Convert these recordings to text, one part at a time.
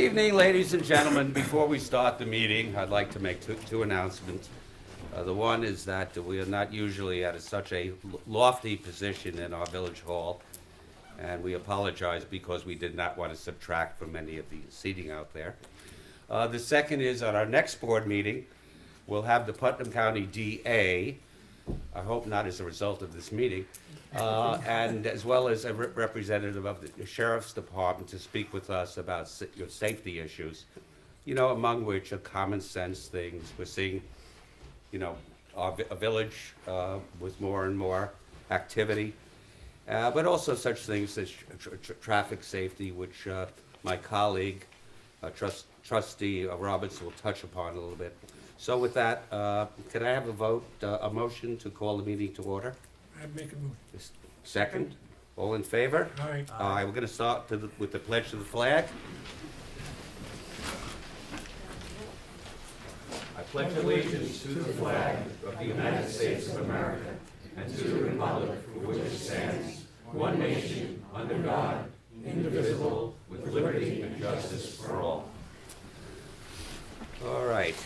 Evening, ladies and gentlemen. Before we start the meeting, I'd like to make two announcements. The one is that we are not usually at such a lofty position in our village hall, and we apologize because we did not want to subtract from any of the seating out there. The second is at our next board meeting, we'll have the Putnam County DA, I hope not as a result of this meeting, and as well as a representative of the Sheriff's Department to speak with us about safety issues, among which are common sense things. We're seeing, a village with more and more activity, but also such things as traffic safety, which my colleague, Trustee Roberts, will touch upon a little bit. So with that, can I have a motion to call the meeting to order? I make a move. Second. All in favor? Aye. Aye. We're going to start with the pledge to the flag. I pledge allegiance to the flag of the United States of America and to the republic for which it stands, one nation, under God, indivisible, with liberty and justice for all. All right.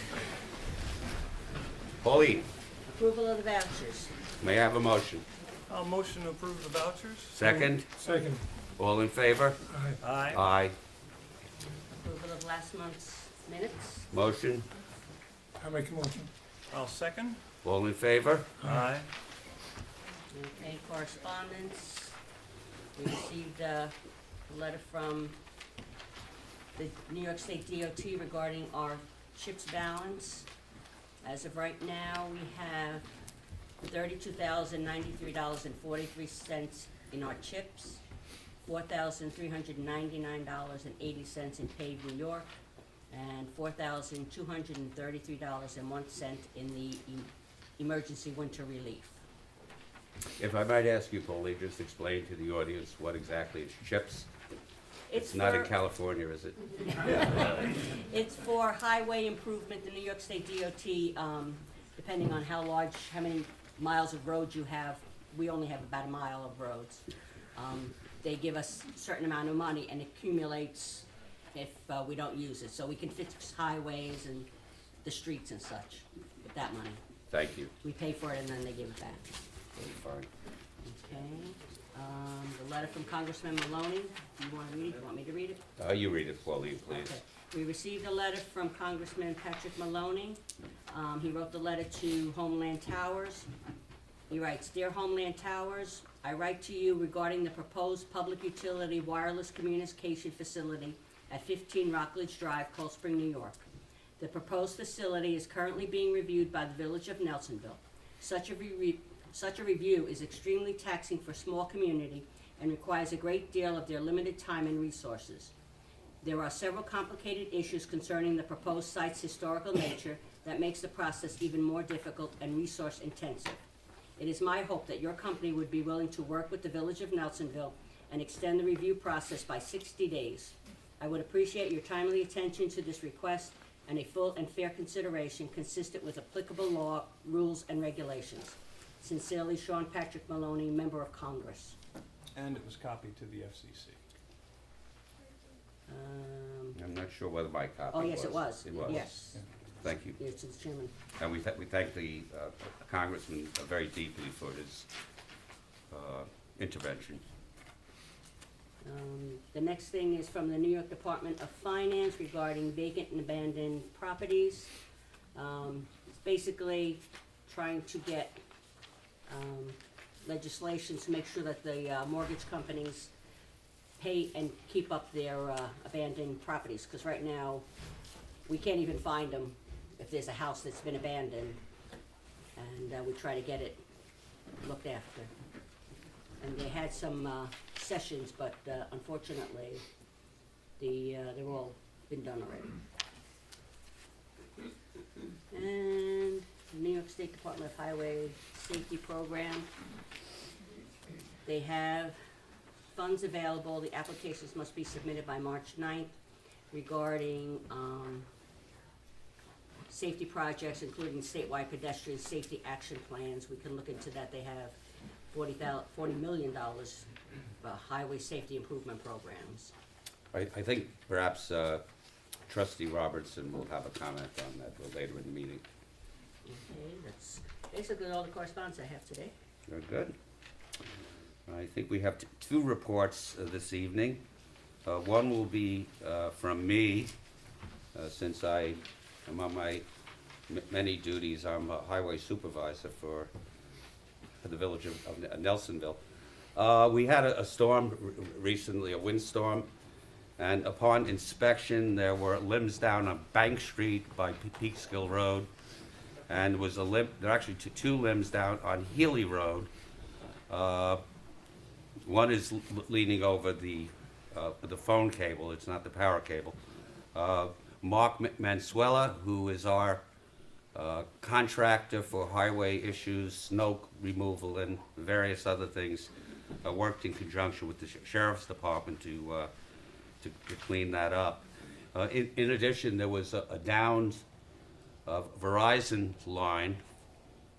Pauline, Approval of the vouchers. may I have a motion? I'll motion to approve the vouchers. Second. Second. All in favor? Aye. Aye. Aye. Approval of last month's minutes. Motion. I make a motion. I'll second. All in favor? Aye. Okay, correspondence. We received a letter from the New York State DOT regarding our chips balance. As of right now, we have $32,093.43 in our chips, $4,399.80 in paid New York, and $4,233.01 in the emergency winter relief. If I might ask you, Pauline, just explain to the audience what exactly is CHIPS. It's not in California, is it? It's for highway improvement, the New York State DOT, depending on how many miles of roads you have. We only have about a mile of roads. They give us a certain amount of money and it accumulates if we don't use it. So we can fix highways and the streets and such with that money. Thank you. We pay for it and then they give it back. Very fine. Okay. The letter from Congressman Maloney. Do you want to read it? You want me to read it? You read it, Pauline, please. Okay. We received a letter from Congressman Patrick Maloney. He wrote the letter to Homeland Towers. He writes, "Dear Homeland Towers, I write to you regarding the proposed public utility wireless communication facility at 15 Rockledge Drive, Cold Spring, New York. The proposed facility is currently being reviewed by the Village of Nelsonville. Such a review is extremely taxing for a small community and requires a great deal of their limited time and resources. There are several complicated issues concerning the proposed site's historical nature that makes the process even more difficult and resource intensive. It is my hope that your company would be willing to work with the Village of Nelsonville and extend the review process by 60 days. I would appreciate your timely attention to this request and a full and fair consideration consistent with applicable law, rules, and regulations. Sincerely, Sean Patrick Maloney, Member of Congress." And it was copied to the FCC. I'm not sure whether my copy Oh, was. yes, it was. It was. Yes. Thank you. Yes, to the chairman. And we thank the Congressman very deeply for his intervention. The next thing is from the New York Department of Finance regarding vacant and abandoned properties. It's basically trying to get legislation to make sure that the mortgage companies pay and keep up their abandoned properties, because right now, we can't even find them if there's a house that's been abandoned, and we try to get it looked after. And they had some sessions, but unfortunately, they're all been done already. And the New York State Department of Highway Safety Program, they have funds available. The applications must be submitted by March 9th regarding safety projects, including statewide pedestrian safety action plans. We can look into that. They have $40 million highway safety improvement programs. I think perhaps Trustee Robertson will have a comment on that later in the meeting. Okay, that's basically all the correspondence I have today. Very good. I think we have two reports this evening. One will be from me, since I am on my many duties. I'm a highway supervisor for the village of Nelsonville. We had a storm recently, a windstorm, and upon inspection, there were limbs down on Bank Street by Peekskill Road, and was there are actually two limbs down on Healy Road. One is leaning over the phone cable. It's not the power cable. Mark Mansuela, who is our contractor for highway issues, snow removal, and various other things, worked in conjunction with the sheriff's department to clean that up. In addition, there was a downed Verizon line,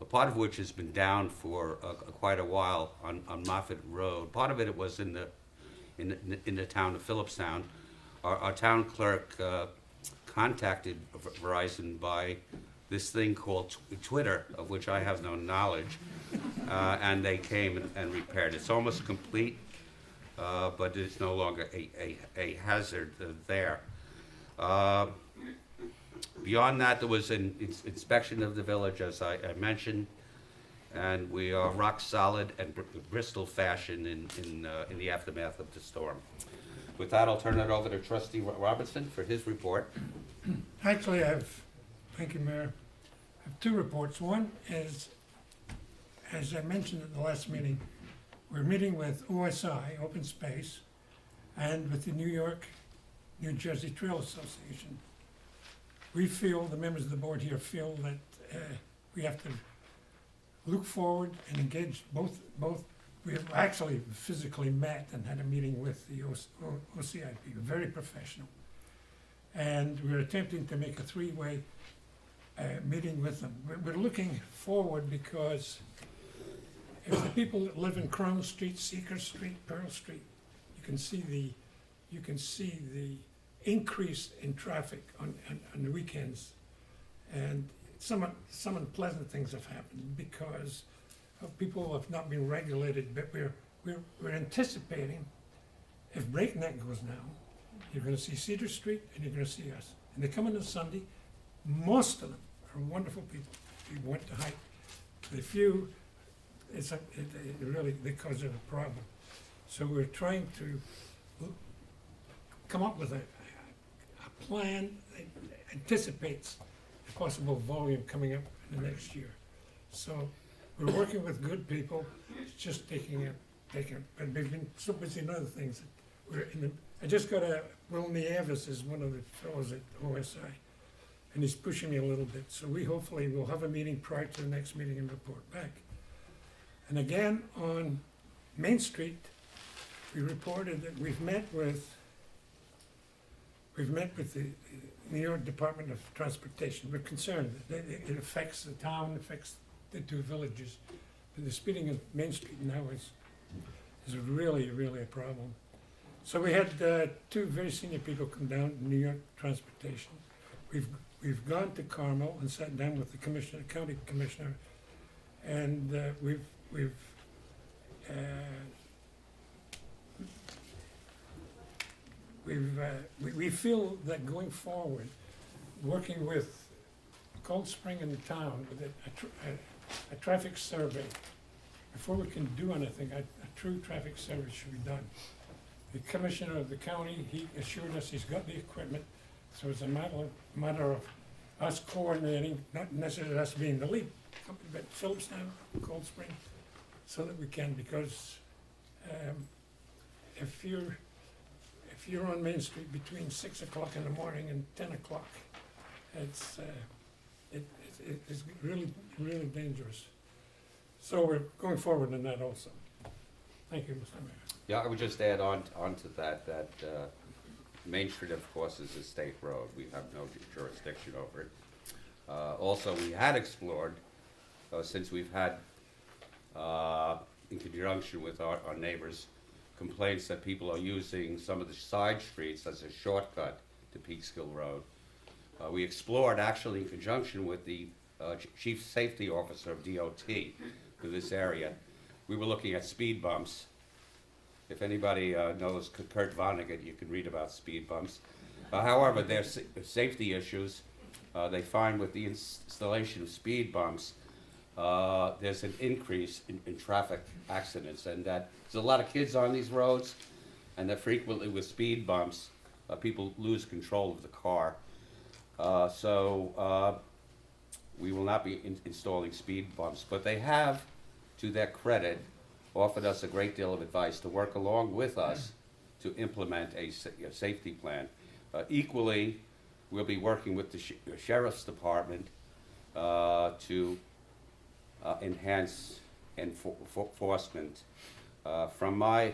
a part of which has been down for quite a while on Moffett Road. Part of it was in the town of Phillipstown. Our town clerk contacted Verizon by this thing called Twitter, of which I have no knowledge, and they came and repaired it. It's almost complete, but it's no longer a hazard there. Beyond that, there was an inspection of the village, as I mentioned, and we are rock solid and Bristol fashion in the aftermath of the storm. With that, I'll turn it over to Trustee Robertson for his report. Actually, thank you, Mayor. I have two reports. One is, as I mentioned at the last meeting, we're meeting with OSI, Open Space, and with the New Jersey Trail Association. We feel, the members of the board here feel that we have to look forward and engage both. We have actually physically met and had a meeting with the OCIP, very professional. And we're attempting to make a three-way meeting with them. We're looking forward because if the people that live in Crown Street, Seeker Street, Pearl Street, you can see the increase in traffic on the weekends, and some unpleasant things have happened because of people have not been regulated. But we're anticipating if Breakneck goes down, you're going to see Cedar Street and you're going to see us. And they come in on Sunday. Most of them are wonderful people. We went to hike. The few, it really they cause a problem. So we're trying to come up with a plan that anticipates the possible volume coming up in the next year. So we're working with good people. It's just taking but we've been so busy in other things. I just got Will Nieves is one of the fellows at OSI, and he's pushing me a little bit. So we hopefully will have a meeting prior to the next meeting and report back. And again, on Main Street, we reported that we've met with the New York Department of Transportation. We're concerned that it affects the town, affects the two villages. But the speeding of Main Street now is really, really a problem. So we had two very senior people come down to New York Transportation. We've gone to Carmel and sat down with the commissioner, county commissioner, and we feel that going forward, working with Cold Spring and the town, with a traffic survey, before we can do anything, a true traffic survey should be done. The commissioner of the county, he assured us he's got the equipment, so it's a matter of us coordinating, not necessarily us being the lead company, but Phillipstown, Cold Spring, so that we can, because if you're on Main Street between 6 o'clock in the morning and 10 o'clock, it's really, really dangerous. So we're going forward in that also. Thank you, Mr. Mayor. Yeah, I would just add on to that Main Street, of course, is a state road. We have no jurisdiction over it. Also, we had explored, since we've had, in conjunction with our neighbors, complaints that people are using some of the side streets as a shortcut to Peekskill Road. We explored, actually in conjunction with the Chief Safety Officer of DOT for this area, we were looking at speed bumps. If anybody knows Kurt Vonnegut, you can read about speed bumps. However, there's safety issues. They find with the installation of speed bumps, there's an increase in traffic accidents, and that there's a lot of kids on these roads, and that frequently with speed bumps, people lose control of the car. So we will not be installing speed bumps, but they have, to their credit, offered us a great deal of advice to work along with us to implement a safety plan. Equally, we'll be working with the Sheriff's Department to enhance enforcement. From my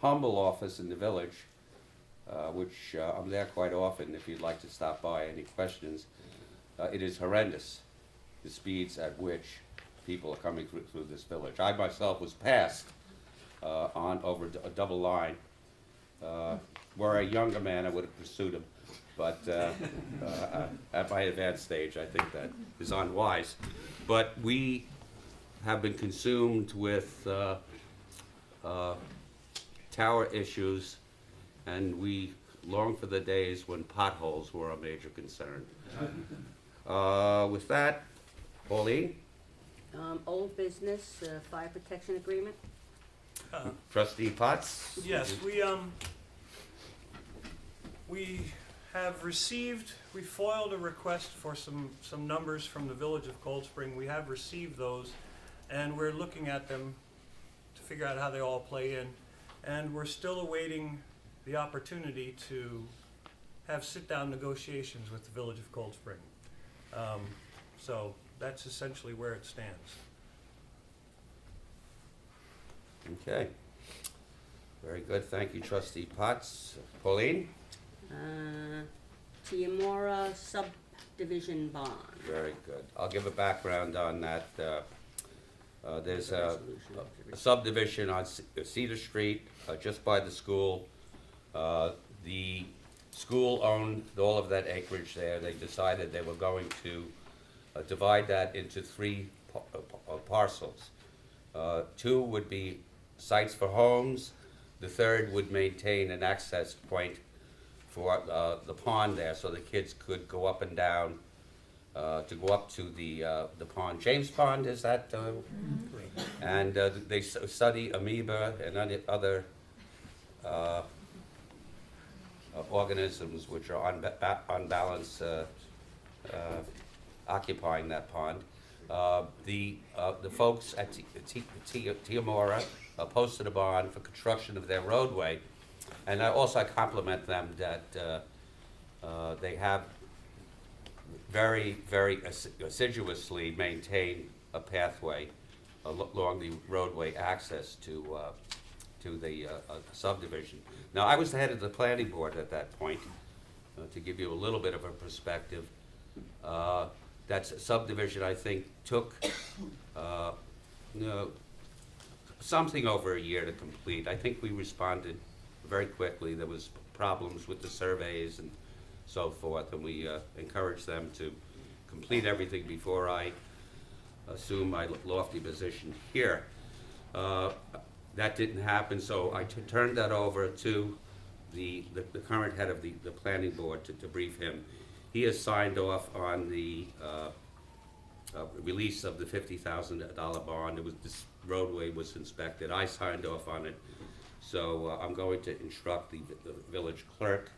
humble office in the village, which I'm there quite often if you'd like to stop by, any questions, it is horrendous, the speeds at which people are coming through this village. I myself was passed on over a double line. Were a younger man, I would have pursued him, but at my advanced stage, I think that is unwise. But we have been consumed with tower issues, and we long for the days when potholes were a major concern. With that, Pauline? Old business, fire protection agreement. Trustee Potts? Yes, we have received, we foiled a request for some numbers from the Village of Cold Spring. We have received those, and we're looking at them to figure out how they all play in. And we're still awaiting the opportunity to have sit-down negotiations with the Village of Cold Spring. So that's essentially where it stands. Okay. Very good. Thank you, Trustee Potts. Pauline? Tiamora subdivision bond. Very good. I'll give a background on that. There's a Resolution. subdivision on Cedar Street, just by the school. The school owned all of that acreage there. They decided they were going to divide that into three parcels. Two would be sites for homes. The third would maintain an access point for the pond there, so the kids could go up and down to go up to the pond. James Pond, is that? And they study amoeba and other organisms which are on balance occupying that pond. The folks at Tiamora posted a bond for construction of their roadway, and I compliment them that they have very, very assiduously maintained a pathway along the roadway access to the subdivision. Now, I was the head of the planning board at that point, to give you a little bit of a perspective. That subdivision, I think, took something over a year to complete. I think we responded very quickly. There was problems with the surveys and so forth, and we encouraged them to complete everything before I assume my lofty position here. That didn't happen, so I turned that over to the current head of the planning board to brief him. He has signed off on the release of the $50,000 bond. This roadway was inspected. I signed off on it. So I'm going to instruct the village clerk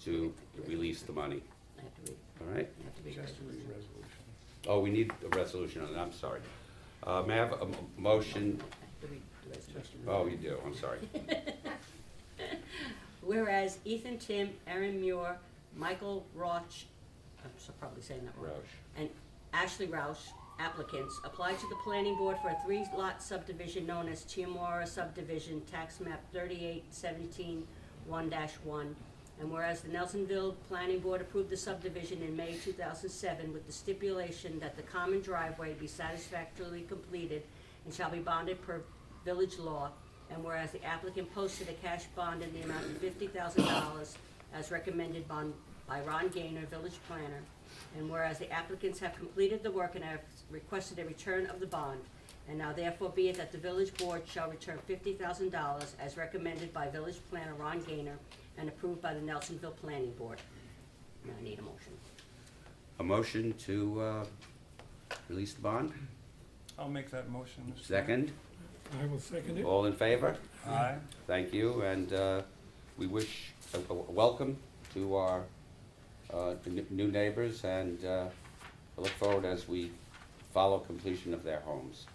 to release the money. I have to read. All right? I have to read the resolution. Oh, we need a resolution on it. I'm sorry. May I have a motion? I have to read the resolution. Oh, you do. I'm sorry. Whereas Ethan Tim, Aaron Muir, Michael Roch, I'm probably saying that wrong, Roush. and Ashley Roush, applicants, applied to the planning board for a 3-lot subdivision known as Tiamora subdivision, tax map 3817-1-1. And whereas the Nelsonville Planning Board approved the subdivision in May 2007 with the stipulation that the common driveway be satisfactorily completed and shall be bonded per village law. And whereas the applicant posted a cash bond in the amount of $50,000 as recommended by Ron Gaynor, village planner. And whereas the applicants have completed the work and have requested a return of the bond, and now therefore be it that the village board shall return $50,000 as recommended by village planner Ron Gaynor and approved by the Nelsonville Planning Board. Now I need a motion. A motion to release the bond? I'll make that motion, Mr. Mayor. Second? I will second it. All in favor? Aye. Thank you, and we wish a welcome to our new neighbors, and I look forward as we follow completion of their homes.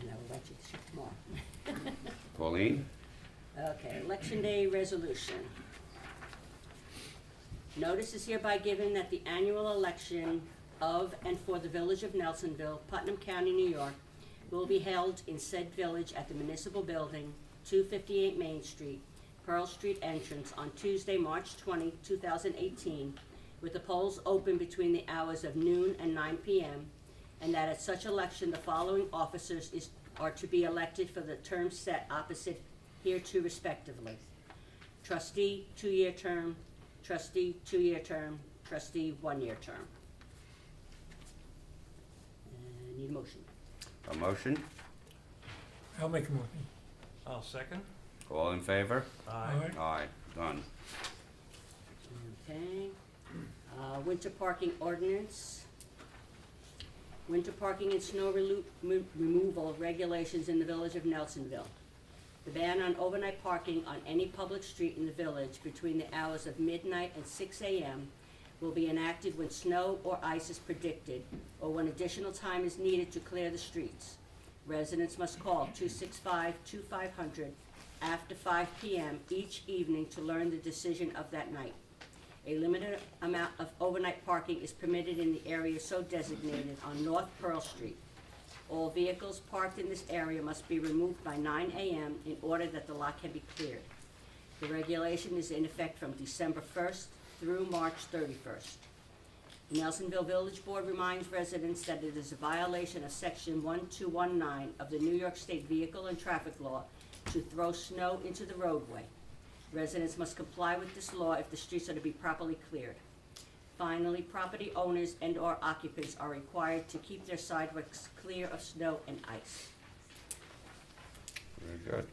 And I will write you the check tomorrow. Pauline? Okay, Election Day resolution. Notice is hereby given that the annual election of and for the village of Nelsonville, Putnam County, New York, will be held in said village at the municipal building, 258 Main Street, Pearl Street entrance on Tuesday, March 20, 2018, with the polls open between the hours of noon and 9 p.m., and that at such election the following officers are to be elected for the term set opposite hereto respectively. Trustee, 2-year term, trustee, 2-year term, trustee, 1-year term. Need a motion. A motion? I'll make a motion. I'll second. All in favor? Aye. All right. Aye, done. Okay. Winter parking ordinance. Winter parking and snow removal regulations in the village of Nelsonville. The ban on overnight parking on any public street in the village between the hours of midnight and 6 a.m. will be enacted when snow or ice is predicted or when additional time is needed to clear the streets. Residents must call 265-2500 after 5 p.m. each evening to learn the decision of that night. A limited amount of overnight parking is permitted in the area so designated on North Pearl Street. All vehicles parked in this area must be removed by 9 a.m. in order that the lot can be cleared. The regulation is in effect from December 1st through March 31st. The Nelsonville Village Board reminds residents that it is a violation of Section 1219 of the New York State Vehicle and Traffic Law to throw snow into the roadway. Residents must comply with this law if the streets are to be properly cleared. Finally, property owners and/or occupants are required to keep their sidewalks clear of snow and ice. Very good.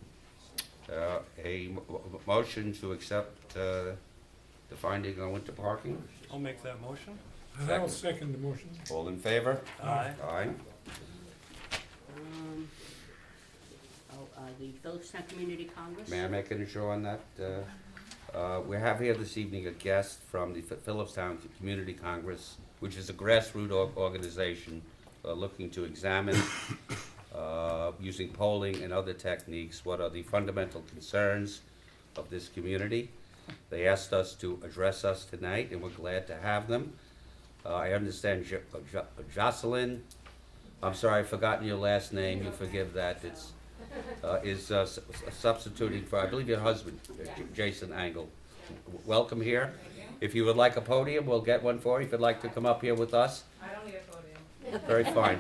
Motion to accept the finding on winter parking? I'll make that motion. And I will second the motion. All in favor? Aye. Aye. The Phillipstown Community Congress. May I make an intro on that? We have here this evening a guest from the Phillipstown Community Congress, which is a grassroots organization looking to examine, using polling and other techniques, what are the fundamental concerns of this community. They asked us to address us tonight, and we're glad to have them. I understand Jocelyn, I'm sorry, I've forgotten your last name, you forgive that, is substituting for, I believe, your husband, Jason Angle. Welcome here. If you would like a podium, we'll get one for you. If you'd like to come up here with us. I don't need a podium. Very fine.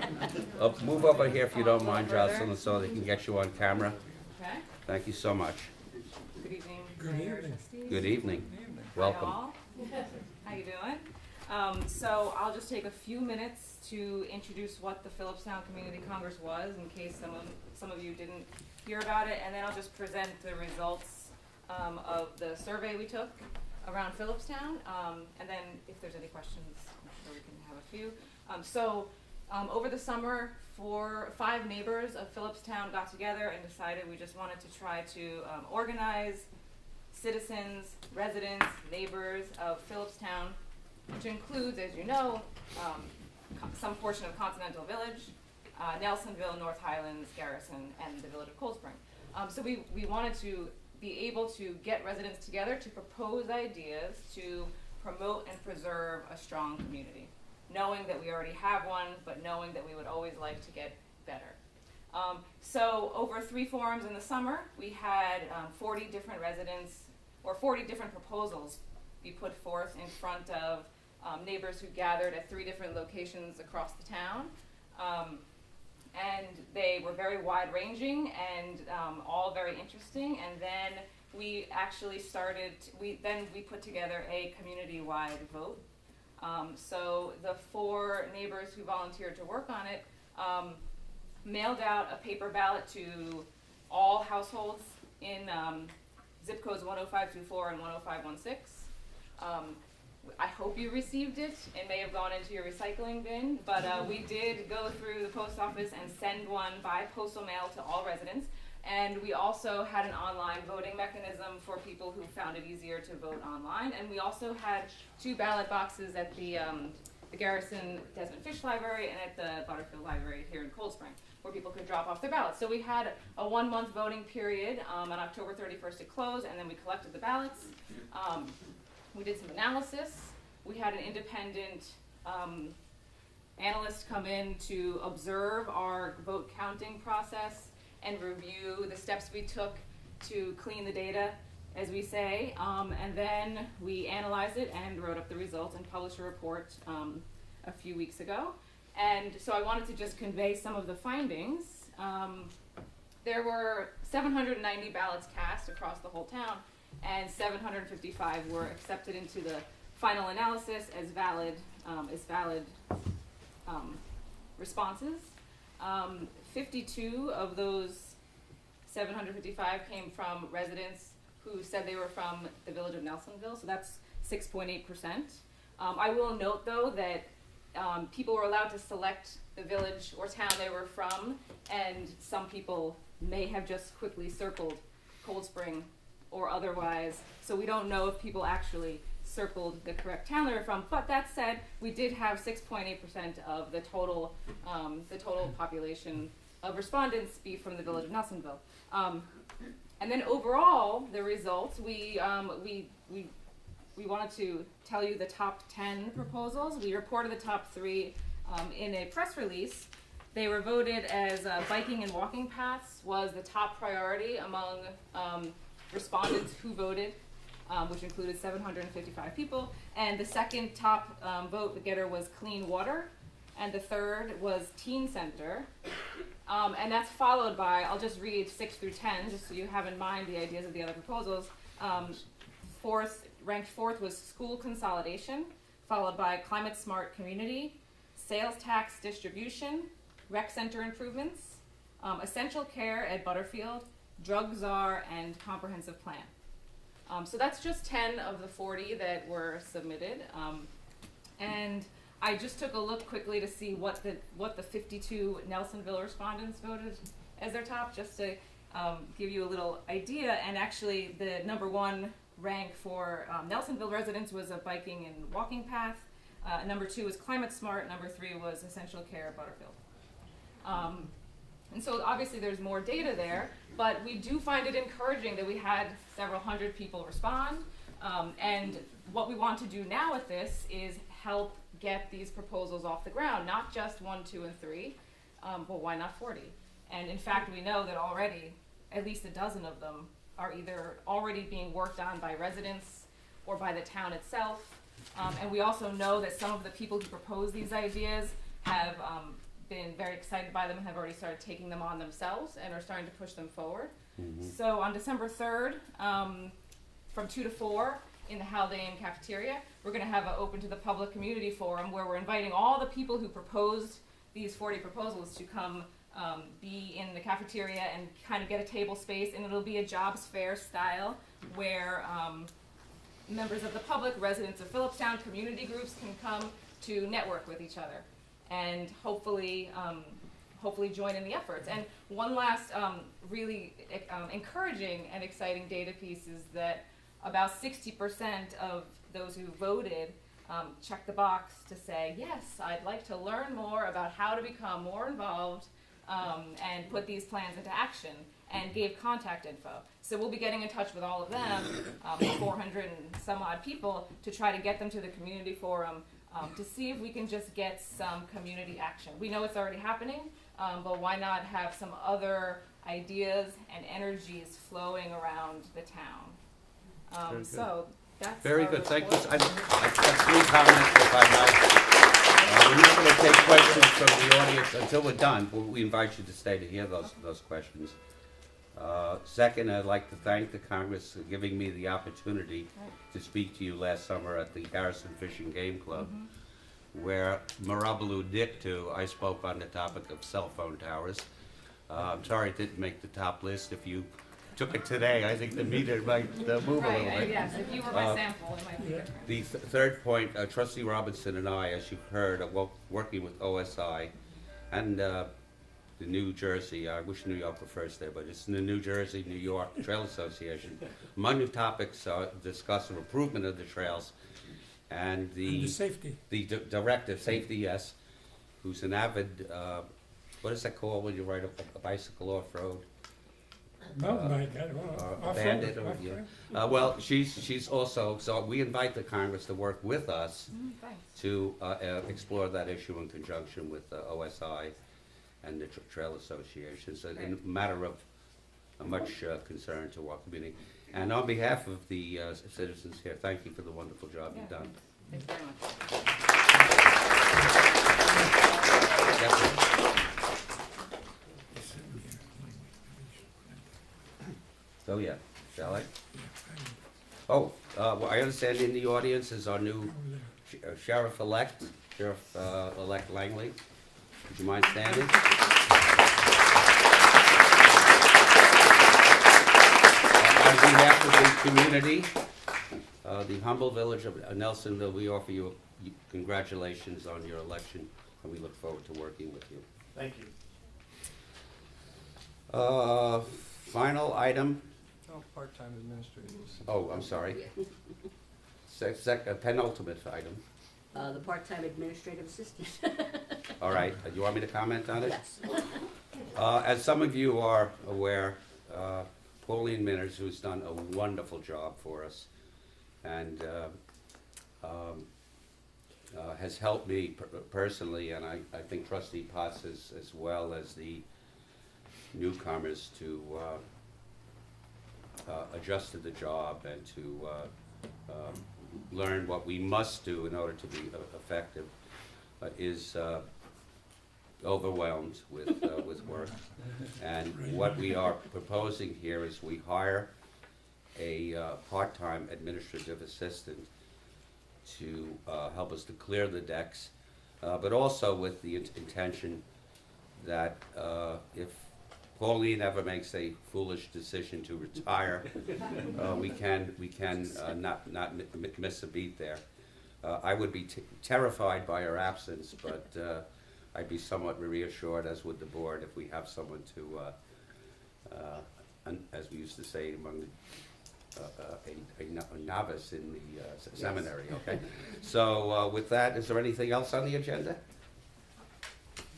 Move over here if you don't mind, Jocelyn, so they can get you on camera. Okay. Thank you so much. Good evening. Good Mayor, evening. trustees. Good evening. Hi, Welcome. all. How you doing? So I'll just take a few minutes to introduce what the Phillipstown Community Congress was, in case some of you didn't hear about it, and then I'll just present the results of the survey we took around Phillipstown, and then if there's any questions, I'm sure we can have a few. Over the summer, 5 neighbors of Phillipstown got together and decided we just wanted to try to organize citizens, residents, neighbors of Phillipstown, which includes, as you know, some portion of Continental Village, Nelsonville, North Highlands, Garrison, and the village of Cold Spring. So we wanted to be able to get residents together to propose ideas to promote and preserve a strong community, knowing that we already have one, but knowing that we would always like to get better. So over 3 forums in the summer, we had 40 different residents, or 40 different proposals be put forth in front of neighbors who gathered at 3 different locations across the town. And they were very wide-ranging and all very interesting. And then we actually started, we put together a community-wide vote. So the 4 neighbors who volunteered to work on it mailed out a paper ballot to all households in zip codes 10524 and 10516. I hope you received it. It may have gone into your recycling bin, but we did go through the post office and send one by postal mail to all residents. And we also had an online voting mechanism for people who found it easier to vote online. And we also had 2 ballot boxes at the Garrison Desmond Fish Library and at the Butterfield Library here in Cold Spring, where people could drop off their ballots. So we had a 1-month voting period. On October 31st it closed, and then we collected the ballots. We did some analysis. We had an independent analyst come in to observe our vote counting process and review the steps we took to clean the data, as we say. And then we analyzed it and wrote up the results and published a report a few weeks ago. And so I wanted to just convey some of the findings. There were 790 ballots cast across the whole town, and 755 were accepted into the final analysis as valid responses. 52 of those 755 came from residents who said they were from the village of Nelsonville, so that's 6.8%. I will note, though, that people were allowed to select the village or town they were from, and some people may have just quickly circled Cold Spring or otherwise, so we don't know if people actually circled the correct town they were from. But that said, we did have 6.8% of the total population of respondents be from the village of Nelsonville. And then overall, the results, we wanted to tell you the top 10 proposals. We reported the top 3 in a press release. They were voted as biking and walking paths was the top priority among respondents who voted, which included 755 people. And the second top vote getter was clean water. And the third was teen center. And that's followed by, I'll just read 6 through 10, just so you have in mind the ideas of the other proposals. Ranked fourth was school consolidation, followed by climate smart community, sales tax distribution, rec center improvements, essential care at Butterfield, drug czar, and comprehensive plan. So that's just 10 of the 40 that were submitted. And I just took a look quickly to see what the 52 Nelsonville respondents voted as their top, just to give you a little idea. And actually, the number 1 rank for Nelsonville residents was a biking and walking path. Number 2 was climate smart. Number 3 was essential care at Butterfield. And so obviously there's more data there, but we do find it encouraging that we had several hundred people respond. And what we want to do now with this is help get these proposals off the ground, not just 1, 2, and 3, but why not 40? And in fact, we know that already at least a dozen of them are either already being worked on by residents or by the town itself. And we also know that some of the people who propose these ideas have been very excited by them and have already started taking them on themselves and are starting to push them forward. Mm-hmm. So on December 3rd, from 2 to 4 in the Haldane cafeteria, we're going to have an open to the public community forum where we're inviting all the people who proposed these 40 proposals to come be in the cafeteria and kind of get a table space, and it'll be a jobs fair style where members of the public, residents of Phillipstown, community groups can come to network with each other and hopefully join in the efforts. And one last really encouraging and exciting data piece is that about 60% of those who voted checked the box to say, yes, I'd like to learn more about how to become more involved and put these plans into action, and gave contact info. So we'll be getting in touch with all of them, 400 and some odd people, to try to get them to the community forum to see if we can just get some community action. We know it's already happening, but why not have some other ideas and energies flowing around the town? So that's Very our good, thank you. report. I have 3 comments, if I might. We're not going to take questions from the audience until we're done. We invite you to stay to hear those questions. Second, I'd like to thank the Congress for giving me the opportunity to speak to you last summer at the Harrison Fishing Game Club, where Marabalu Dictu, I spoke on the topic of cell phone towers. I'm sorry it didn't make the top list. If you took it today, I think the meter might move a little Right, bit. yes, if you were my sample, it might be different. The third point, Trustee Robinson and I, as you've heard, are working with OSI and the New Jersey, I wish New York were first there, but it's the New Jersey, New York Trail Association. Among the topics discuss improvement of the trails and And the safety. the director, safety, yes, who's an avid, what is that called when you ride a bicycle off-road? Mountain bike, off-road, Bandit or, off-road. yeah. Well, she's also, so we invite the Congress to work with us Thanks. to explore that issue in conjunction with OSI and the Trail Association. So in a matter of much concern to our community. And on behalf of the citizens here, thank you for the wonderful job you've done. Thanks very much. Definitely. So yeah, shall I? Oh, well, I understand in the audience is our new Sheriff-elect, Sheriff-elect Langley. Would you mind standing? On behalf of the community, the humble village of Nelsonville, we offer you congratulations on your election, and we look forward to working with you. Thank you. Final item. Oh, part-time administrators. Oh, I'm sorry. Penultimate item. The part-time administrative assistant. All right, do you want me to comment on it? Yes. As some of you are aware, Pauline Minners, who's done a wonderful job for us, and has helped me personally, and I think Trustee Potts as well as the newcomers to adjust to the job and to learn what we must do in order to be effective, is overwhelmed with work. And what we are proposing here is we hire a part-time administrative assistant to help us to clear the decks, but also with the intention that if Pauline ever makes a foolish decision to retire, we can not miss a beat there. I would be terrified by her absence, but I'd be somewhat reassured, as would the board, if we have someone to, as we used to say among a novice in the seminary. Okay. So with that, is there anything else on the agenda?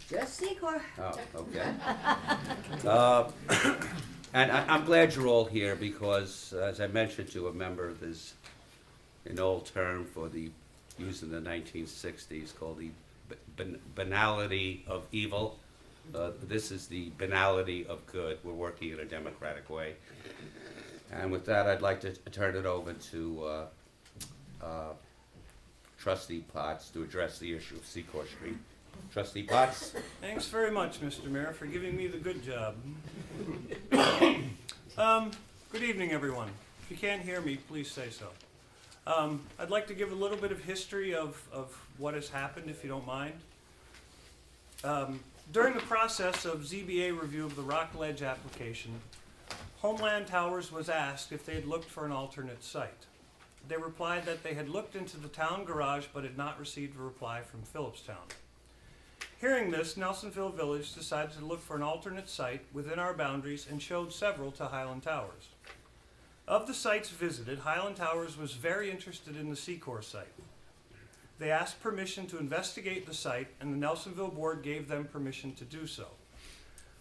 Just Secor. Oh, okay. And I'm glad you're all here because, as I mentioned to a member, there's an old term for used in the 1960s called the banality of evil. This is the banality of good. We're working in a democratic way. And with that, I'd like to turn it over to Trustee Potts to address the issue of Secor Street. Trustee Potts? Thanks very much, Mr. Mayor, for giving me the good job. Good evening, everyone. If you can't hear me, please say so. I'd like to give a little bit of history of what has happened, if you don't mind. During the process of ZBA review of the Rock Ledge application, Homeland Towers was asked if they had looked for an alternate site. They replied that they had looked into the town garage but had not received a reply from Phillipstown. Hearing this, Nelsonville Village decided to look for an alternate site within our boundaries and showed several to Highland Towers. Of the sites visited, Highland Towers was very interested in the Secor site. They asked permission to investigate the site, and the Nelsonville board gave them permission to do so.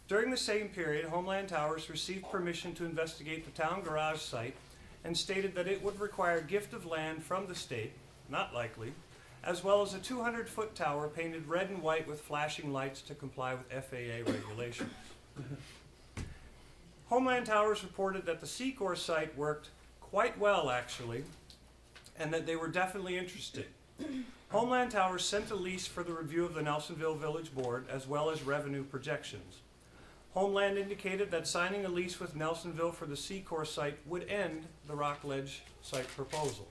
During the same period, Homeland Towers received permission to investigate the town garage site and stated that it would require gift of land from the state, not likely, as well as a 200-foot tower painted red and white with flashing lights to comply with FAA regulations. Homeland Towers reported that the Secor site worked quite well, actually, and that they were definitely interested. Homeland Towers sent a lease for the review of the Nelsonville Village Board, as well as revenue projections. Homeland indicated that signing a lease with Nelsonville for the Secor site would end the Rockledge site proposal.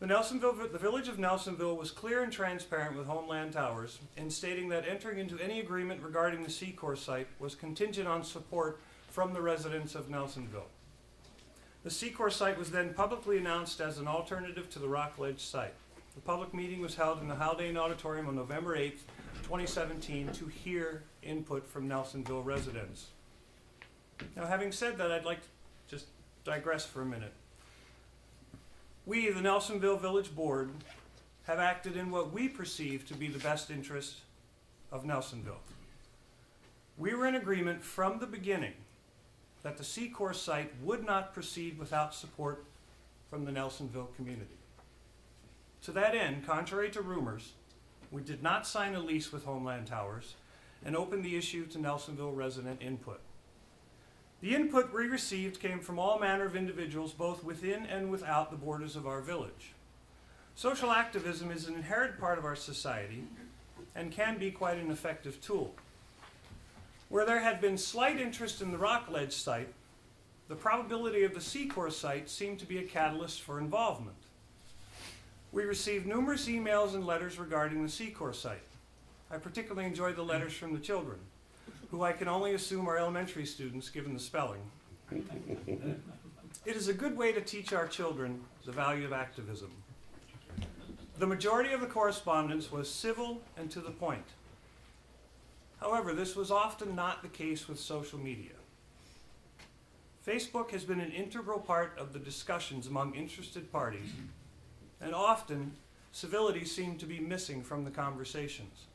The Village of Nelsonville was clear and transparent with Homeland Towers in stating that entering into any agreement regarding the Secor site was contingent on support from the residents of Nelsonville. The Secor site was then publicly announced as an alternative to the Rockledge site. The public meeting was held in the Haldane Auditorium on November 8th, 2017 to hear input from Nelsonville residents. Now, having said that, I'd like to just digress for a minute. We, the Nelsonville Village Board, have acted in what we perceive to be the best interest of Nelsonville. We were in agreement from the beginning that the Secor site would not proceed without support from the Nelsonville community. To that end, contrary to rumors, we did not sign a lease with Homeland Towers and opened the issue to Nelsonville resident input. The input we received came from all manner of individuals, both within and without the borders of our village. Social activism is an inherent part of our society and can be quite an effective tool. Where there had been slight interest in the Rockledge site, the probability of the Secor site seemed to be a catalyst for involvement. We received numerous emails and letters regarding the Secor site. I particularly enjoyed the letters from the children, who I can only assume are elementary students given the spelling. It is a good way to teach our children the value of activism. The majority of the correspondence was civil and to the point. However, this was often not the case with social media. Facebook has been an integral part of the discussions among interested parties, and often civility seemed to be missing from the conversations.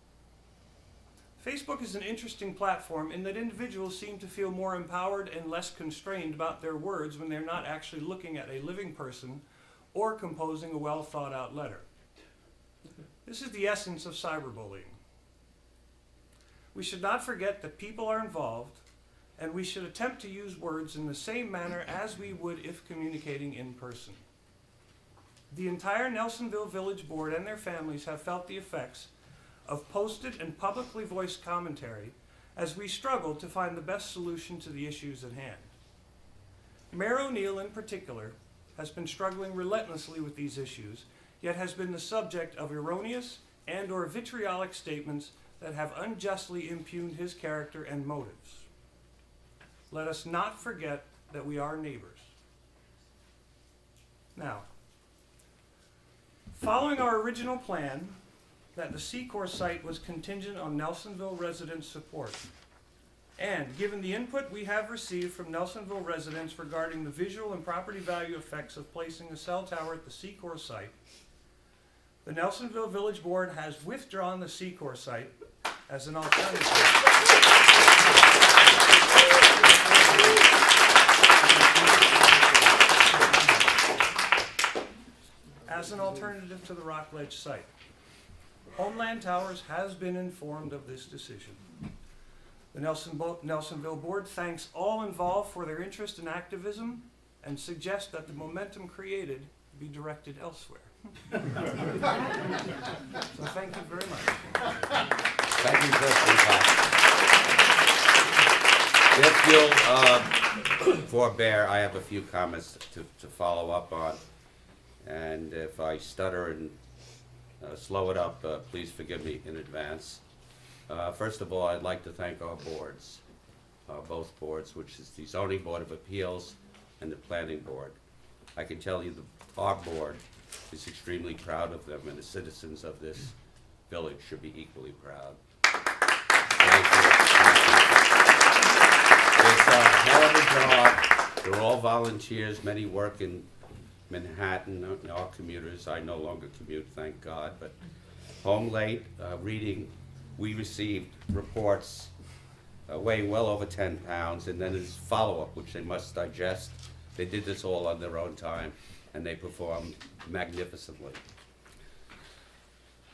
Facebook is an interesting platform in that individuals seem to feel more empowered and less constrained about their words when they're not actually looking at a living person or composing a well thought out letter. This is the essence of cyberbullying. We should not forget that people are involved, and we should attempt to use words in the same manner as we would if communicating in person. The entire Nelsonville Village Board and their families have felt the effects of posted and publicly voiced commentary as we struggle to find the best solution to the issues at hand. Mayor O'Neill in particular has been struggling relentlessly with these issues, yet has been the subject of erroneous and or vitriolic statements that have unjustly impugned his character and motives. Let us not forget that we are neighbors. Now, following our original plan that the Secor site was contingent on Nelsonville residents' support, and given the input we have received from Nelsonville residents regarding the visual and property value effects of placing a cell tower at the Secor site, the Nelsonville Village Board has withdrawn the Secor site as an alternative. As an alternative to the Rockledge site. Homeland Towers has been informed of this decision. The Nelsonville Board thanks all involved for their interest in activism and suggests that the momentum created be directed elsewhere. So thank you very much. Thank you, Trustee Cox. If you'll forbear, I have a few comments to follow up on. And if I stutter and slow it up, please forgive me in advance. First of all, I'd like to thank our boards, both boards, which is the Zoning Board of Appeals and the Planning Board. I can tell you our board is extremely proud of them, and the citizens of this village should be equally proud. Thank you. It's a hell of a job. They're all volunteers. Many work in Manhattan, our commuters. I no longer commute, thank God, but home late, reading. We received reports weighing well over 10 pounds, and then there's follow-up, which they must digest. They did this all on their own time, and they performed magnificently.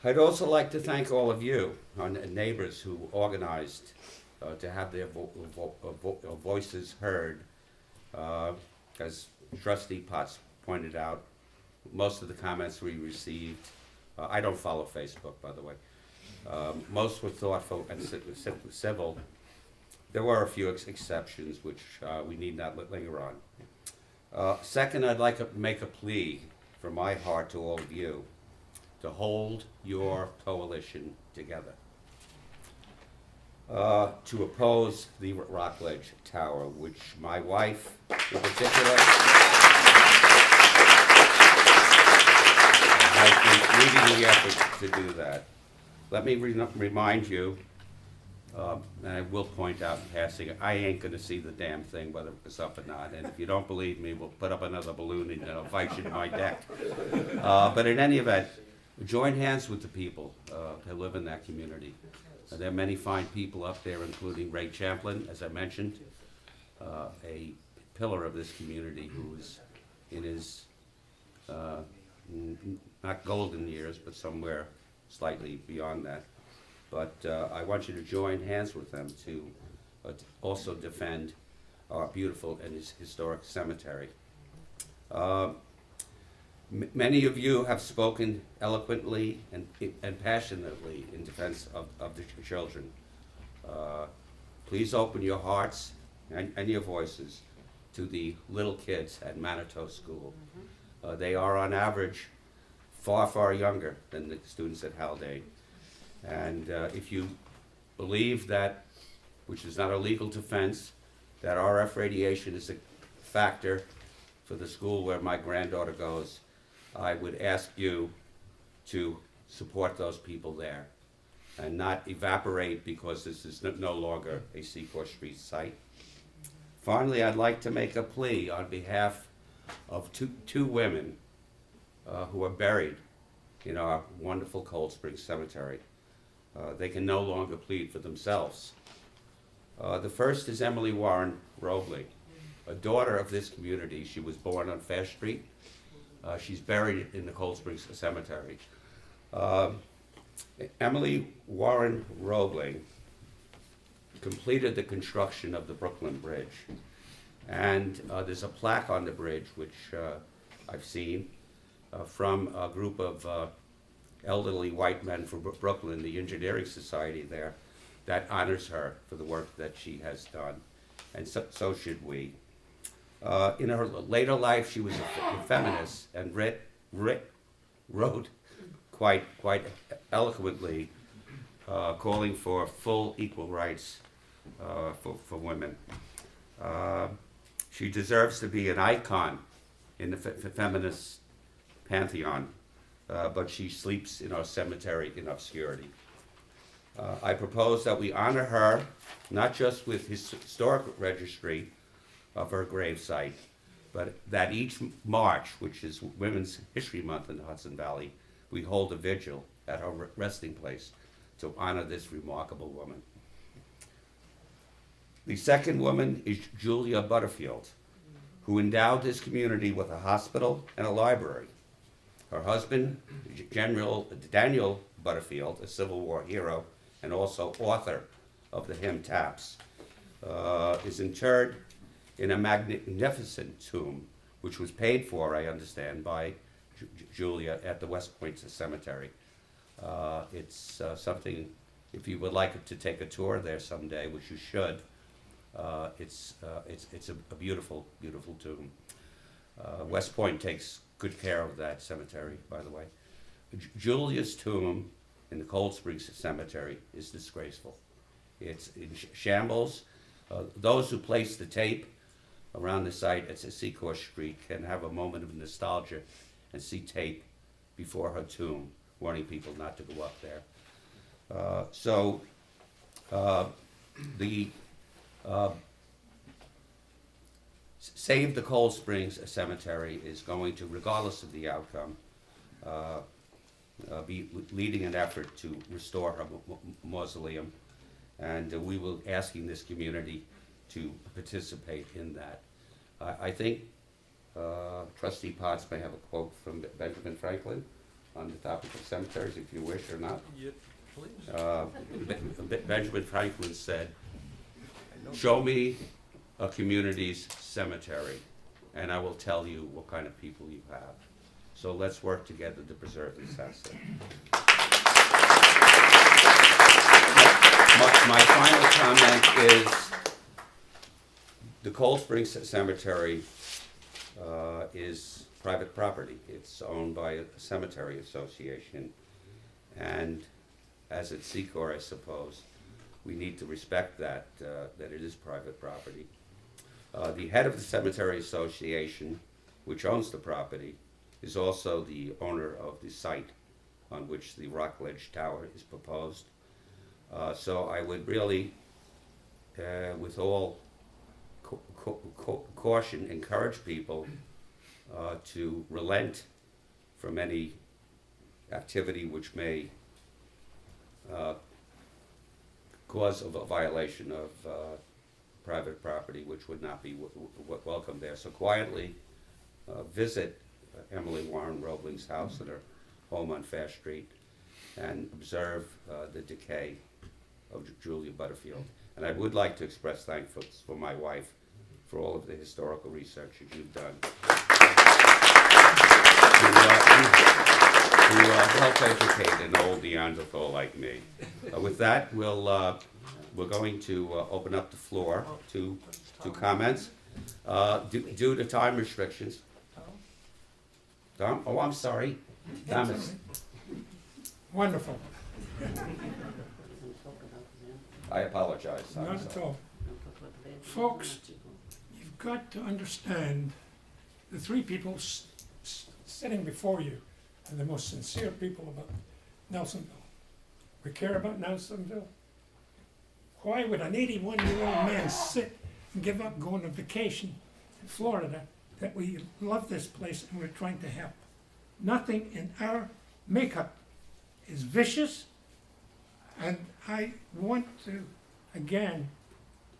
I'd also like to thank all of you, our neighbors who organized to have their voices heard. As Trustee Potts pointed out, most of the comments we received, I don't follow Facebook, by the way, most were thoughtful and civil, There were a few exceptions, which we need not linger on. Second, I'd like to make a plea from my heart to all of you to hold your coalition together, to oppose the Rockledge Tower, which my wife in particular has been leading the effort to do that. Let me remind you, and I will point out in passing, I ain't gonna see the damn thing whether it's up or not, and if you don't believe me, we'll put up another balloon and I'll invite you to my deck. But in any event, join hands with the people that live in that community. There are many fine people up there, including Ray Champlin, as I mentioned, a pillar of this community who is in his, not golden years, but somewhere slightly beyond that. But I want you to join hands with them to also defend our beautiful and historic cemetery. Many of you have spoken eloquently and passionately in defense of the children. Please open your hearts and your voices to the little kids at Manitou School. They are on average far, far younger than the students at Haldane. And if you believe that, which is not a legal defense, that RF radiation is a factor for the school where my granddaughter goes, I would ask you to support those people there and not evaporate because this is no longer a Seacoast Street site. Finally, I'd like to make a plea on behalf of two women who are buried in our wonderful Cold Spring Cemetery. They can no longer plead for themselves. The first is Emily Warren Robley, a daughter of this community. She was born on Fair Street. She's buried in the Cold Springs Cemetery. Emily Warren Robley completed the construction of the Brooklyn Bridge. And there's a plaque on the bridge, which I've seen, from a group of elderly white men from Brooklyn, the engineering society there, that honors her for the work that she has done. And so should we. In her later life, she was a feminist and wrote quite eloquently, calling for full equal rights for women. She deserves to be an icon in the feminist pantheon, but she sleeps in our cemetery in obscurity. I propose that we honor her, not just with his historic registry of her gravesite, but that each March, which is Women's History Month in the Hudson Valley, we hold a vigil at her resting place to honor this remarkable woman. The second woman is Julia Butterfield, who endowed this community with a hospital and a library. Her husband, General Daniel Butterfield, a Civil War hero and also author of the hymn Taps, is interred in a magnificent tomb, which was paid for, I understand, by Julia at the West Point Cemetery. It's something, if you would like to take a tour there someday, which you should, it's a beautiful, beautiful tomb. West Point takes good care of that cemetery, by the way. Julia's tomb in the Cold Springs Cemetery is disgraceful. It's in shambles. Those who place the tape around the site at Seacoast Street can have a moment of nostalgia and see tape before her tomb, warning people not to go up there. The Save the Cold Springs Cemetery is going to, regardless of the outcome, be leading an effort to restore her mausoleum, and we will be asking this community to participate in that. I think Trustee Potts may have a quote from Benjamin Franklin on the topic of cemeteries, if you wish or not. Yeah, please. Benjamin Franklin said, "Show me a community's cemetery, and I will tell you what kind of people you have." So let's work together to preserve this asset. My final comment is The Cold Spring Cemetery is private property. It's owned by a cemetery association, and as its Secor, I suppose, we need to respect that, that it is private property. The head of the cemetery association, which owns the property, is also the owner of the site on which the Rockledge Tower is proposed. So I would really, with all caution, encourage people to relent from any activity which may cause of a violation of private property, which would not be welcome there. So quietly visit Emily Warren Roebling's house at her home on Fair Street and observe the decay of Julia Butterfield. And I would like to express thanks for my wife for all of the historical research that you've done to help educate an old Neanderthal like me. With that, we're going to open up the floor to comments. Due to time restrictions. Tom? Oh, I'm sorry. Thomas. Wonderful. I apologize. I'm Not at sorry. all. Folks, you've got to understand the three people sitting before you are the most sincere people about Nelsonville. We care about Nelsonville. Why would an 81-year-old man sit and give up going on vacation in Florida that we love this place and we're trying to help? Nothing in our makeup is vicious, and I want to again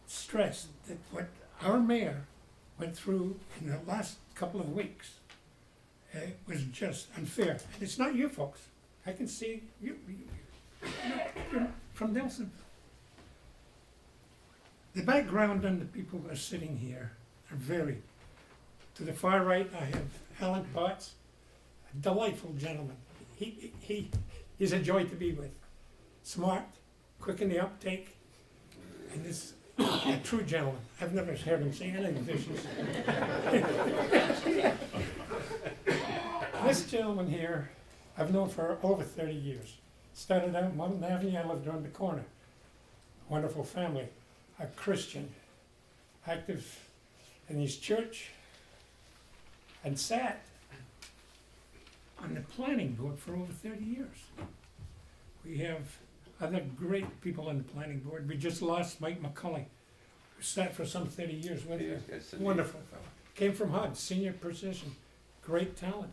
stress that what our mayor went through in the last couple of weeks was just unfair. And it's not you folks. I can see you're from Nelsonville. The background on the people that are sitting here are varied. To the far right, I have Alan Potts, a delightful gentleman. He's a joy to be with. Smart, quick in the uptake, and this a true gentleman. I've never heard him say anything vicious. This gentleman here, I've known for over 30 years. Started out in Mountain Avenue, I lived around the corner. Wonderful family, a Christian, active in his church, and sat on the planning board for over 30 years. We have other great people on the planning board. We just lost Mike McCulley, who sat for some 30 years with us. Yes, indeed. Wonderful fellow. Came from HUD, senior position, great talent.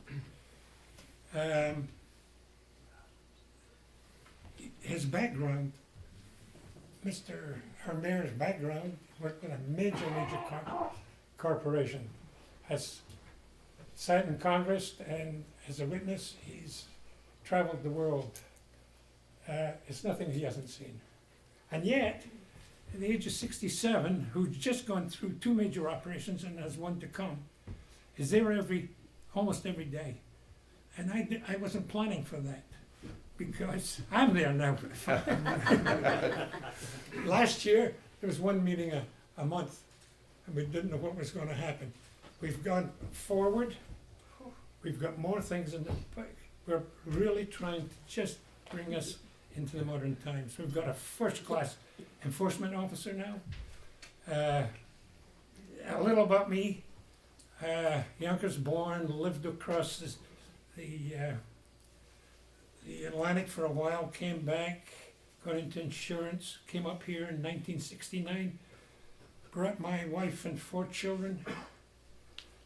His background, our mayor's background, worked with a major corporation. Has sat in Congress, and as a witness, he's traveled the world. It's nothing he hasn't seen. And yet, at the age of 67, who's just gone through 2 major operations and has one to come, is there almost every day. And I wasn't planning for that, because I'm there now. Last year, there was one meeting a month, and we didn't know what was going to happen. We've gone forward. We've got more things in the pipe. We're really trying to just bring us into the modern times. We've got a first-class enforcement officer now. A little about me. Yonkers born, lived across the Atlantic for a while, came back, got into insurance, came up here in 1969, brought my wife and 4 children.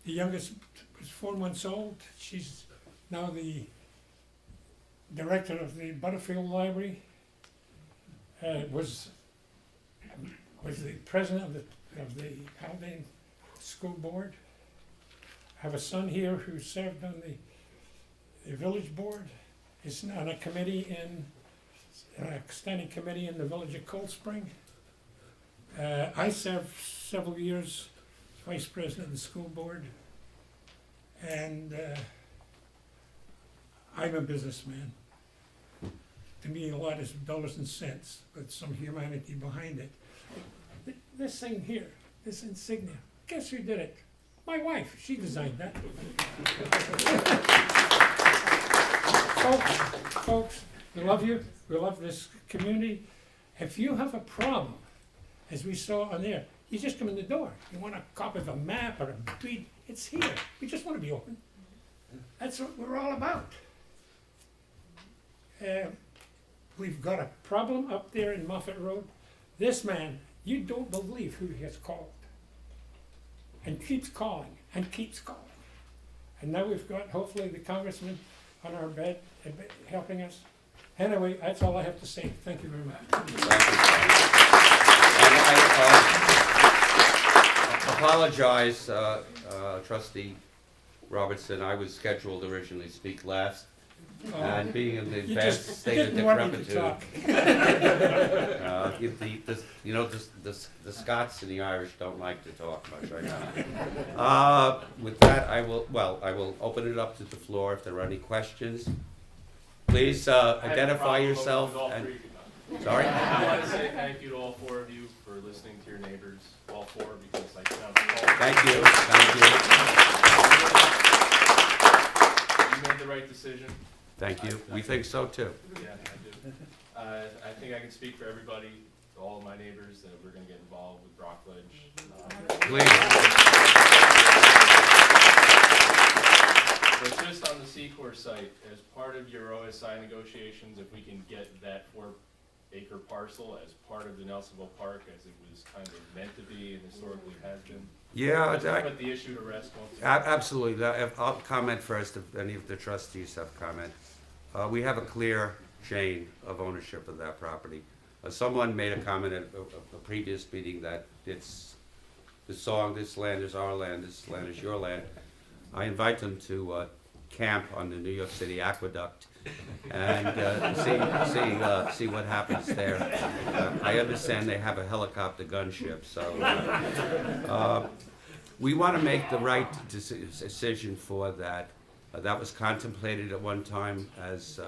The youngest was 4 months old. She's now the director of the Butterfield Library. Was the president of the Haldane School Board. I have a son here who served on the village board. Is on a committee a standing committee in the village of Cold Spring. I served several years as vice president of the school board, and I'm a businessman. To me, a lot is dollars and cents, with some humanity behind it. This thing here, this insignia. Guess who did it? My wife. She designed that. Folks, we love you. We love this community. If you have a problem, as we saw on there, you just come in the door. You want a copy of a map or a deed, it's here. We just want to be open. That's what we're all about. We've got a problem up there in Moffett Road. This man, you don't believe who he has called. And keeps calling, and keeps calling. And now we've got, hopefully, the congressman on our bed helping us. Anyway, that's all I have to say. Thank you very much. Thank you. And I apologize, Trustee Robertson. I was scheduled to originally speak last. And being in the You advanced just state of didn't want me to decrepitude. talk. The Scots and the Irish don't like to talk much, I know. With that, I will open it up to the floor if there are any questions. Please identify yourself and, sorry? I want to say thank you to all four of you for listening to your neighbors, all four, because I found the call. Thank you. You made the right decision. Thank you. We think so too. Yeah, I do. I think I can speak for everybody, all of my neighbors, that we're going to get involved with Rockledge. Please. But just on the Secor site, as part of your OSI negotiations, if we can get that 4-acre parcel as part of the Nelsonville Park, as it was kind of meant to be and historically has been, Yeah, let's put the issue to rest once. absolutely. I'll comment first if any of the trustees have comment. We have a clear chain of ownership of that property. Someone made a comment at a previous meeting that it's the song, this land is our land, this land is your land. I invite them to camp on the New York City Aqueduct and see what happens there. I understand they have a helicopter gunship, so we want to make the right decision for that. That was contemplated at one time as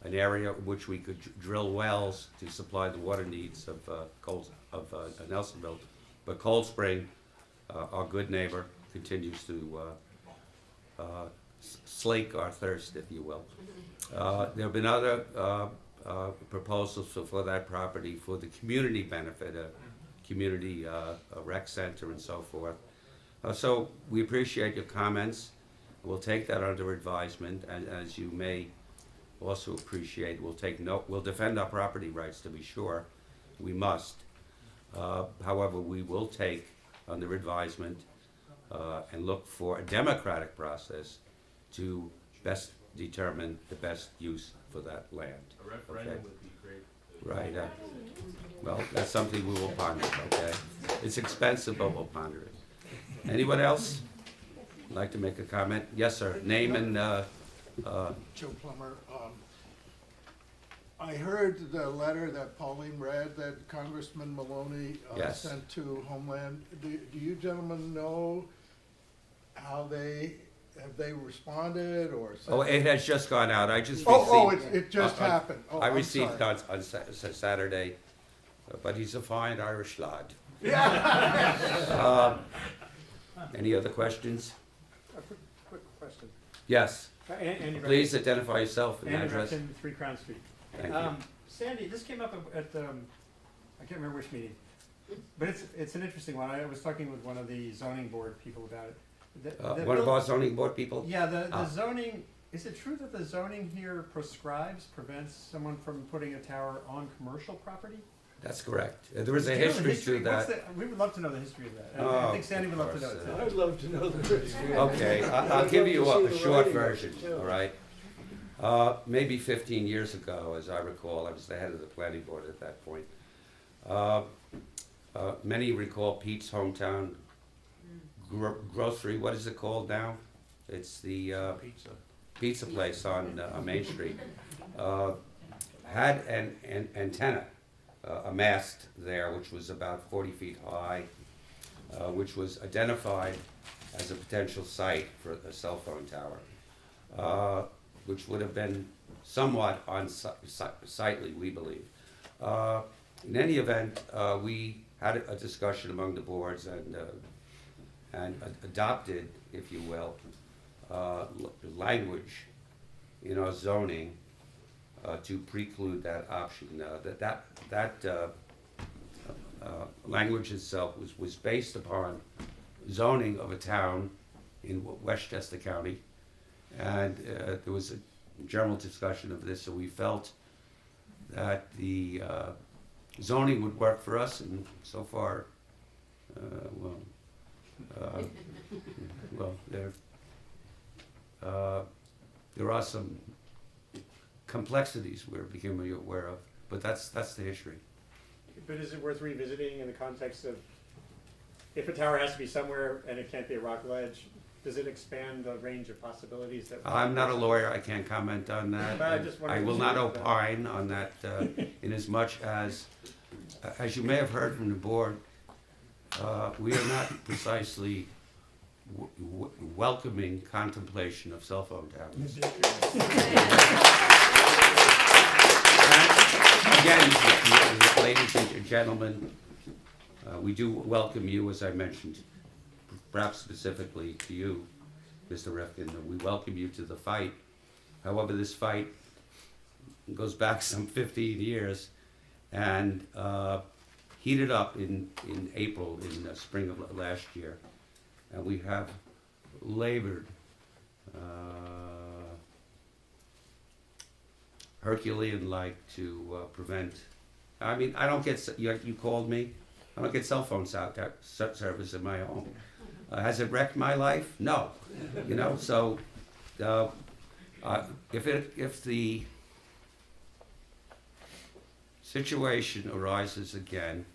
an area in which we could drill wells to supply the water needs of Nelsonville. But Cold Spring, our good neighbor, continues to slake our thirst, if you will. There have been other proposals for that property for the community benefit, a community rec center and so forth. So we appreciate your comments. We'll take that under advisement, and as you may also appreciate, we'll defend our property rights, to be sure. We must. However, we will take under advisement and look for a democratic process to best determine the best use for that land. A referendum would be great. Right. Well, that's something we will ponder, okay? It's expensive, but we'll ponder it. Anyone else like to make a comment? Yes, sir. Name and, Joe Plummer. I heard the letter that Pauline read that Congressman Maloney Yes. sent to Homeland. Do you gentlemen know how have they responded or? oh, it has just gone out. I just received. It just happened. Oh, I I'm received sorry. on Saturday, but he's a fine Irish lad. Any other questions? A quick question. Yes. Andy Please identify yourself and Andy address. Rexon, 3 Crown Street. Thank you. Sandy, this came up at I can't remember which meeting, but it's an interesting one. I was talking with one of the zoning board people about it. The One of our zoning board people? Yeah, the zoning, is it true that the zoning here prevents someone from putting a tower on commercial property? That's correct. There is a Do you know the history to that. We would love to know the history of that. And Oh, I think Sandy would love to know of it course, too. I'd love to know the history. Okay, I'll give you a short version, all right? Maybe 15 years ago, as I recall, I was the head of the planning board at that point. Many recall Pete's hometown grocery, what is it called now? It's the pizza place on Main Street. Had an antenna amassed there, which was about 40 feet high, which was identified as a potential site for a cell phone tower, which would have been somewhat unsightly, we believe. In any event, we had a discussion among the boards and adopted, if you will, language in our zoning to preclude that option. That language itself was based upon zoning of a town in Westchester County, and there was a general discussion of this, so we felt that the zoning would work for us, and so far, there are some complexities we're becoming aware of, but that's the history. But is it worth revisiting in the context of, if a tower has to be somewhere and it can't be a rock ledge, does it expand the range of possibilities that? I'm not a lawyer, I can't comment on that. But I just I wondered will if not you- opine on that, in as much as you may have heard from the board, we are not precisely welcoming contemplation of cell phone towers. Again, ladies and gentlemen, we do welcome you, as I mentioned, perhaps specifically to you, Mr. Rifkin. We welcome you to the fight. However, this fight goes back some 15 years and heated up in April, in the spring of last year. And we have labored Herculean-like to prevent. I mean, I don't get, you called me, I don't get cell phone service in my home. Has it wrecked my life? No. You know, so if the situation arises again,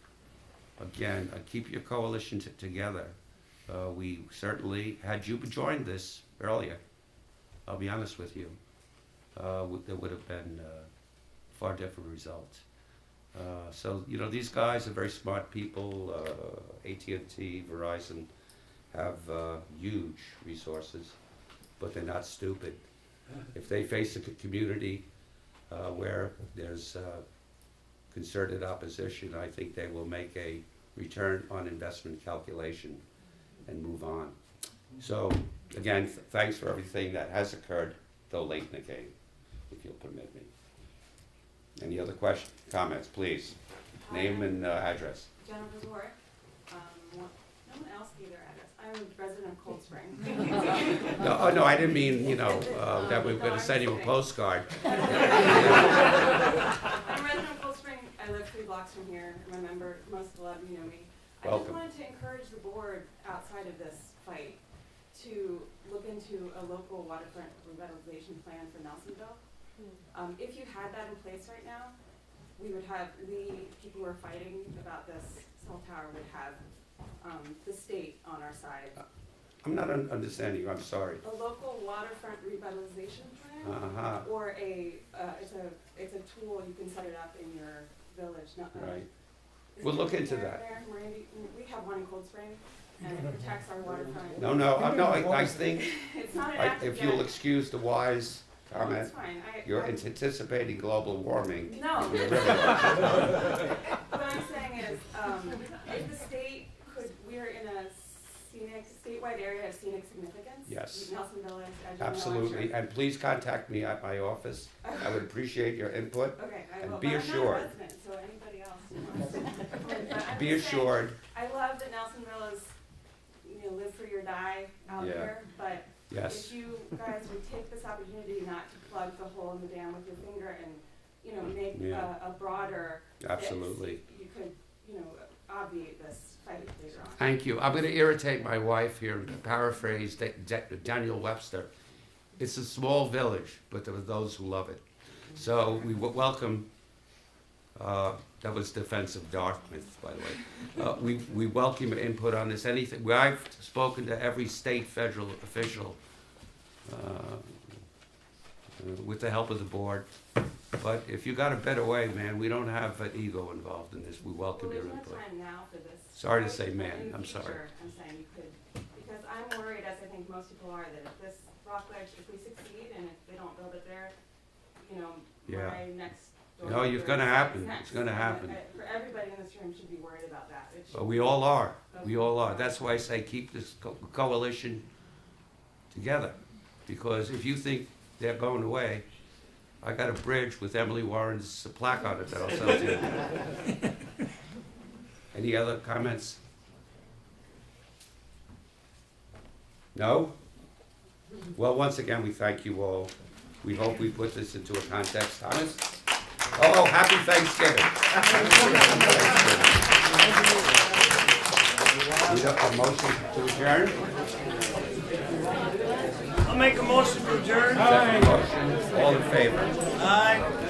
keep your coalition together. We certainly, had you joined this earlier, I'll be honest with you, there would have been far different results. So, you know, these guys are very smart people. AT&T, Verizon have huge resources, but they're not stupid. If they face a community where there's concerted opposition, I think they will make a return on investment calculation and move on. So, again, thanks for everything that has occurred, though late in the game, if you'll permit me. Any other questions, comments, please? Name and address. Jennifer Warwick. No one else gave their address. I'm a resident of Cold Spring. No, I didn't mean, you know, that we were gonna send you a postcard. I'm a resident of Cold Spring. I live 3 blocks from here. I'm a member. Most of you know me. I Welcome. just wanted to encourage the board outside of this fight to look into a local waterfront revitalization plan for Nelsonville. If you had that in place right now, we people who are fighting about this cell tower would have the state on our side. I'm not understanding you, I'm sorry. A local waterfront revitalization plan, Uh-huh, or it's a tool, you can set it up in your village. right. Is We'll it look into there, that. Randy? We have one in Cold Spring, and it protects our waterfront. I think, It's not an active if you'll yet. excuse the wise No, comment, it's fine. you're anticipating global warming. No. You're really- What I'm saying is, if the state could, we're in a statewide area of scenic significance. Yes. Nelsonville, as you know, I'm Absolutely, sure. and please contact me at my office. I would appreciate your input. Okay, I and will, be but assured. I'm not a resident, so anybody else who wants to. But I'm Be just saying, assured, I love that Nelsonville is, live free or die out Yeah. here, but yes. if you guys would take this opportunity not to plug the hole in the dam with your finger and, make Yeah. a broader fix, Absolutely. you could, obviate this fight later on. Thank you. I'm going to irritate my wife here and paraphrase Daniel Webster. It's a small village, but there are those who love it. So we welcome, that was Defense of Dartmouth, by the way. We welcome your input on this. Anything. I've spoken to every state, federal official with the help of the board. But if you got a better way, man, we don't have an ego involved in this. We welcome your There's no input. time now for this. Sorry to fight, say but man, in the I'm sorry. future, I'm saying you could, because I'm worried, as I think most people are, that if this rock ledge, if we succeed and if they don't build it there, Yeah. my next You know, it's gonna happen. It's gonna happen. For everybody in this room should be worried about that. It should But we all are. We all are. That's why I say keep this coalition together. Because if you think they're going away, I got a bridge with Emily Warren's plaque on it that I'll sell to you. Any other comments? No? Well, once again, we thank you all. We hope we put this into a context. Thomas? Oh, happy Thanksgiving. Need a motion to adjourn? I'll make a motion to adjourn. Second motion. All in favor? Aye.